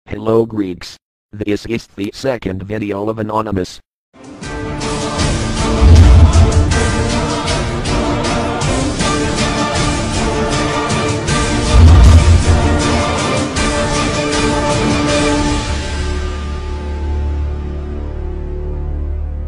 Hello Greeks. This is the second video of Anonymous.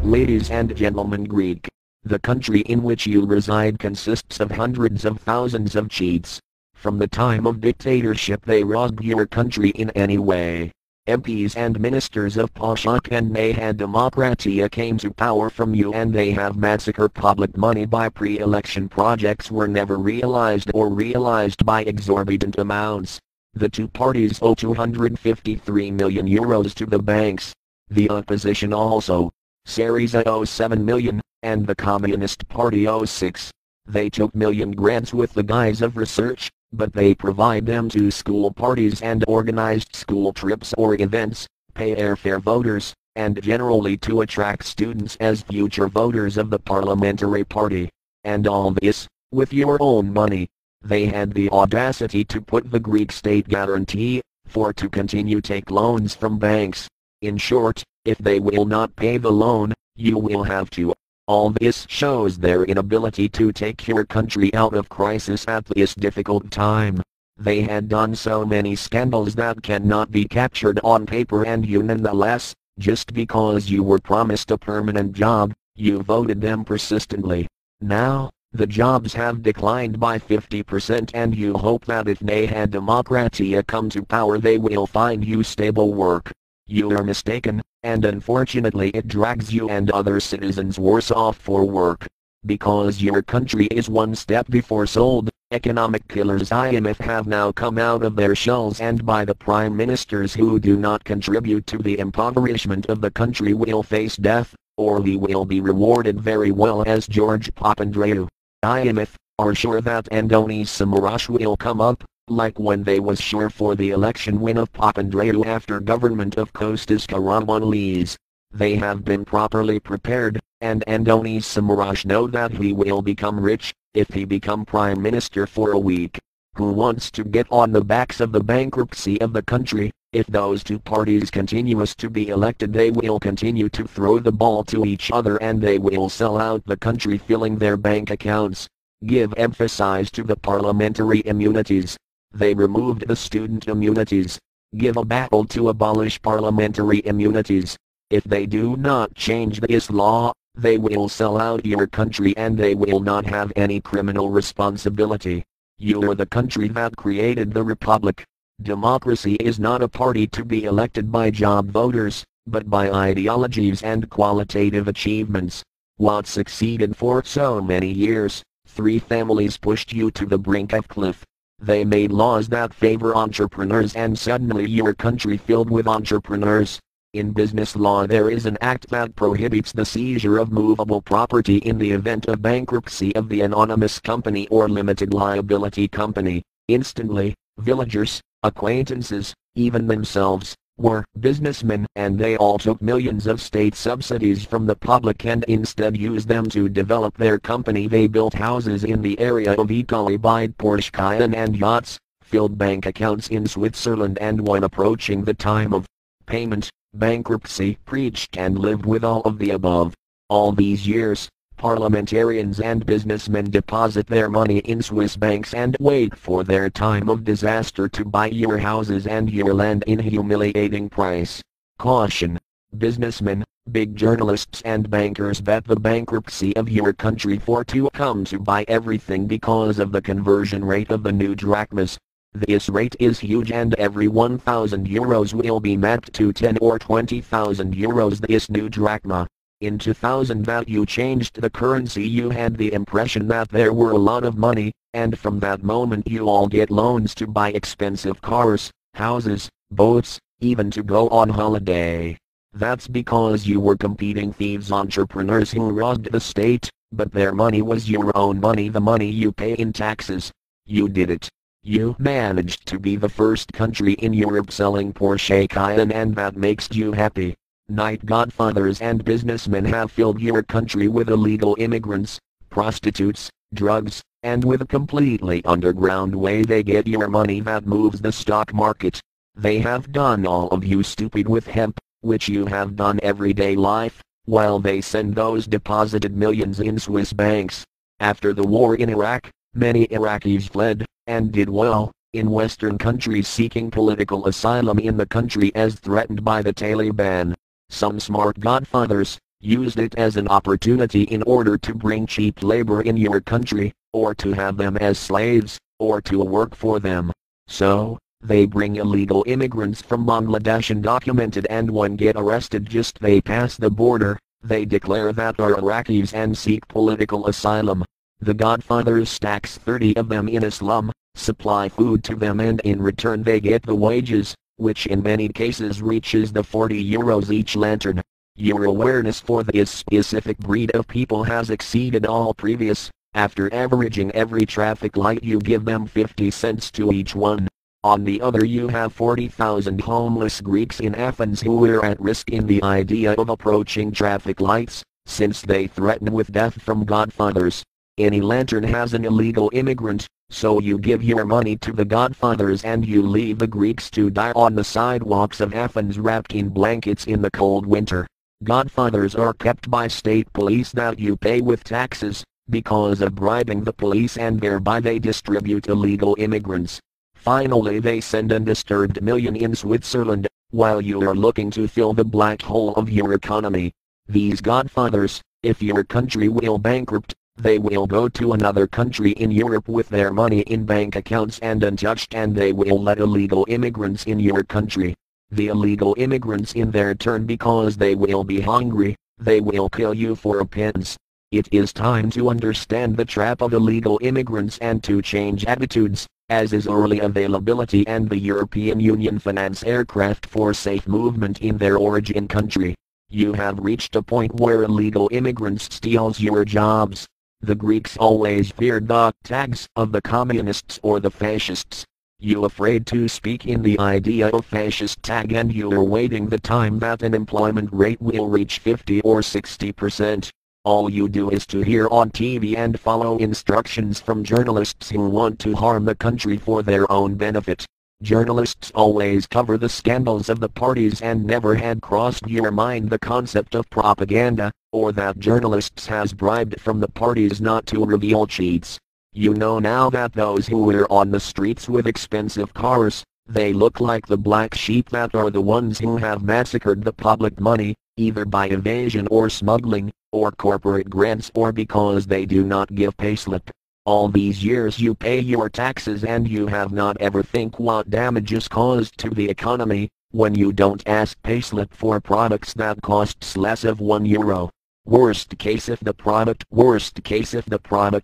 Ladies and gentlemen Greek. The country in which you reside consists of hundreds of thousands of cheats. From the time of dictatorship they robbed your country in any way. MPs and ministers of Pashak and Nayhan Demokratia came to power from you and they have massacred public money by pre-election projects were never realized or realized by exorbitant amounts. The two parties owe 253 million euros to the banks. The opposition also. Syriza owes 7 million, and the Communist Party owes 6. They took million grants with the guise of research, but they provide them to school parties and organized school trips or events, pay airfare voters, and generally to attract students as future voters of the parliamentary party. And all this, with your own money. They had the audacity to put the Greek state guarantee, for to continue take loans from banks. In short, if they will not pay the loan, you will have to. All this shows their inability to take your country out of crisis at this difficult time. They had done so many scandals that cannot be captured on paper and you nonetheless, just because you were promised a permanent job, you voted them persistently. Now, the jobs have declined by 50% and you hope that if Nayhan Demokratia come to power they will find you stable work. You are mistaken, and unfortunately it drags you and other citizens worse off for work. Because your country is one step before sold, economic killers IMF have now come out of their shells and by the prime ministers who do not contribute to the impoverishment of the country will face death, or he will be rewarded very well as George Papandreou. IMF are sure that Andonis Samaras will come up, like when they was sure for the election win of Papandreou after government of Kostas Karamanlis. They have been properly prepared, and Andonis Samaras know that he will become rich, if he become prime minister for a week. Who wants to get on the backs of the bankruptcy of the country? If those two parties continues to be elected they will continue to throw the ball to each other and they will sell out the country filling their bank accounts. Give emphasis to the parliamentary immunities. They removed the student immunities. Give a battle to abolish parliamentary immunities. If they do not change this law, they will sell out your country and they will not have any criminal responsibility. You are the country that created the republic. Democracy is not a party to be elected by job voters, but by ideologies and qualitative achievements. What succeeded for so many years, 3 families pushed you to the brink of cliff. They made laws that favor entrepreneurs and suddenly your country filled with entrepreneurs. In business law there is an act that prohibits the seizure of movable property in the event of bankruptcy of the anonymous company or limited liability company. Instantly, villagers, acquaintances, even themselves, were businessmen and they all took millions of state subsidies from the public and instead used them to develop their company. They built houses in the area of Ekolibide Porshkayan and yachts, filled bank accounts in Switzerland and when approaching the time of payment, bankruptcy, preached and lived with all of the above. All these years, parliamentarians and businessmen deposit their money in Swiss banks and wait for their time of disaster to buy your houses and your land in humiliating price. Caution! Businessmen, big journalists and bankers bet the bankruptcy of your country for to come to buy everything because of the conversion rate of the new drachmas. This rate is huge and every 1,000 euros will be mapped to 10 or 20,000 euros this new drachma. In 2000 that you changed the currency you had the impression that there were a lot of money, and from that moment you all get loans to buy expensive cars, houses, boats, even to go on holiday. That's because you were competing thieves entrepreneurs who robbed the state, but their money was your own money, the money you pay in taxes. You did it. You managed to be the first country in Europe selling Porsche Cayenne and that makes you happy. Night godfathers and businessmen have filled your country with illegal immigrants, prostitutes, drugs, and with a completely underground way they get your money that moves the stock market. They have done all of you stupid with hemp, which you have done everyday life, while they send those deposited millions in Swiss banks. After the war in Iraq, many Iraqis fled, and did well, in Western countries seeking political asylum in the country as threatened by the Taliban. Some smart godfathers used it as an opportunity in order to bring cheap labor in your country, or to have them as slaves, or to work for them. So, they bring illegal immigrants from Bangladesh undocumented, and when get arrested just they pass the border, they declare that are Iraqis and seek political asylum. The godfathers stacks 30 of them in a slum, supply food to them, and in return they get the wages, which in many cases reaches the 40 euros each lantern. Your awareness for this specific breed of people has exceeded all previous. After averaging every traffic light you give them 50 cents to each one. On the other you have 40,000 homeless Greeks in Athens who are at risk in the idea of approaching traffic lights, since they threaten with death from godfathers. Any lantern has an illegal immigrant, so you give your money to the godfathers and you leave the Greeks to die on the sidewalks of Athens wrapped in blankets in the cold winter. Godfathers are kept by state police that you pay with taxes, because of bribing the police, and thereby they distribute illegal immigrants. Finally they send undisturbed million in Switzerland, while you are looking to fill the black hole of your economy. These godfathers, if your country will bankrupt, they will go to another country in Europe with their money in bank accounts and untouched, and they will let illegal immigrants in your country. The illegal immigrants in their turn, because they will be hungry, they will kill you for a pittance. It is time to understand the trap of illegal immigrants and to change attitudes, as is early availability and the European Union finance aircraft for safe movement in their origin country. You have reached a point where illegal immigrants steals your jobs. The Greeks always feared the tags of the communists or the fascists. You afraid to speak in the idea of fascist tag, and you are waiting the time that unemployment rate will reach 50 or 60%. All you do is to hear on TV and follow instructions from journalists who want to harm the country for their own benefit. Journalists always cover the scandals of the parties, and never had crossed your mind the concept of propaganda, or that journalists has bribed from the parties not to reveal cheats. You know now that those who are on the streets with expensive cars, they look like the black sheep that are the ones who have massacred the public money, either by evasion or smuggling, or corporate grants, or because they do not give payslip. All these years you pay your taxes and you have not ever think what damage is caused to the economy, when you don't ask payslip for products that costs less of €1. Worst case if the product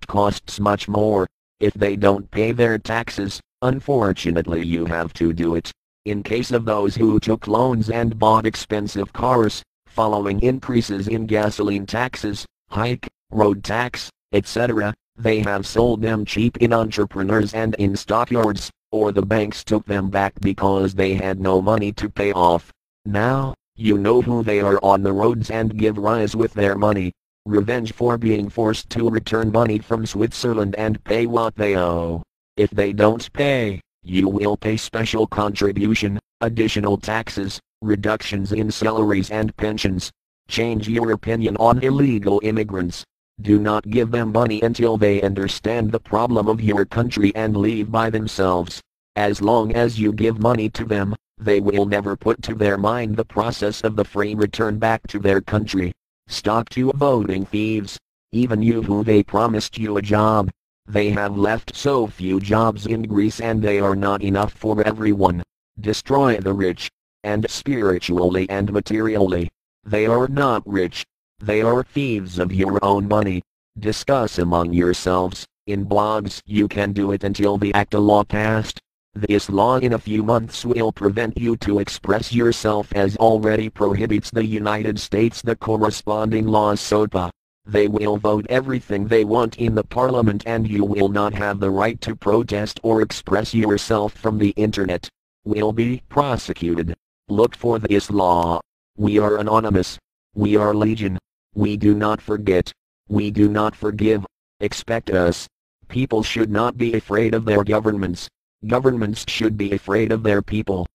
costs much more. If they don't pay their taxes, unfortunately you have to do it. In case of those who took loans and bought expensive cars, following increases in gasoline taxes, hike, road tax, etc., they have sold them cheap in entrepreneurs and in stockyards, or the banks took them back because they had no money to pay off. Now, you know who they are on the roads and give rise with their money. Revenge for being forced to return money from Switzerland and pay what they owe. If they don't pay, you will pay special contribution, additional taxes, reductions in salaries and pensions. Change your opinion on illegal immigrants. Do not give them money until they understand the problem of your country and leave by themselves. As long as you give money to them, they will never put to their mind the process of the free return back to their country. Stop to voting thieves. Even you who they promised you a job. They have left so few jobs in Greece and they are not enough for everyone. Destroy the rich. And spiritually and materially. They are not rich. They are thieves of your own money. Discuss among yourselves. In blogs you can do it until the ACTA law passed. This law in a few months will prevent you to express yourself, as already prohibits the United States the corresponding law SOPA. They will vote everything they want in the parliament and you will not have the right to protest or express yourself from the internet. Will be prosecuted. Look for this law. We are anonymous. We are legion. We do not forget. We do not forgive. Expect us. People should not be afraid of their governments. Governments should be afraid of their people.